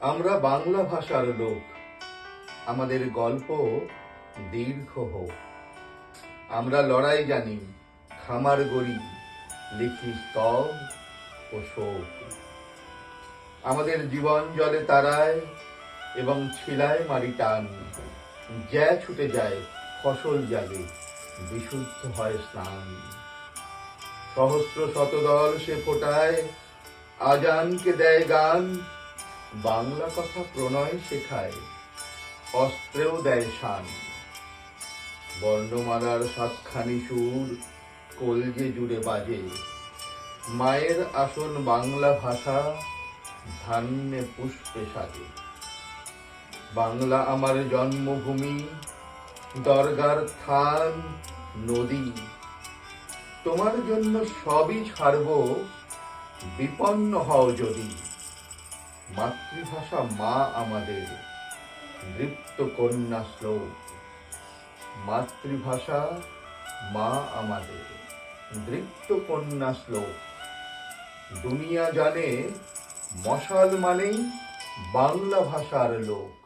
আমরা বাংলা ভাষার লোক, আমাদের গল্প দীর্ঘ হোক। আমরা লড়াই জানি, খামার গড়ি, লিখি স্তব ও শোক। আমাদের জীবন জলে তারায় এবং ছিলায় মারি টান। জ্যা ছুটে যায়, ফসল জাগে, বিশুদ্ধ হয় স্নান। সহস্র শতদল সে ফোটায়, আজানকে দেয় গান। বাংলা কথা প্রণয় শেখায়, অস্ত্রেও দেয় শান। বর্ণমালার সাতখানি সুর কলজে জুড়ে বাজে। মায়ের আসন বাংলা ভাষা, ধান্যে পুষ্পে সাজে। বাংলা আমার জন্মভূমি, দরগার থান, নদী। তোমার জন্য সবই ছাড়ব, বিপন্ন হও যদি। মাতৃভাষা মা আমাদের, দৃপ্ত কন্যা শ্লোক। মাতৃভাষা মা আমাদের, দৃপ্ত কন্যা শ্লোক। দুনিয়া জানে মশাল মানেই বাংলা ভাষার লোক।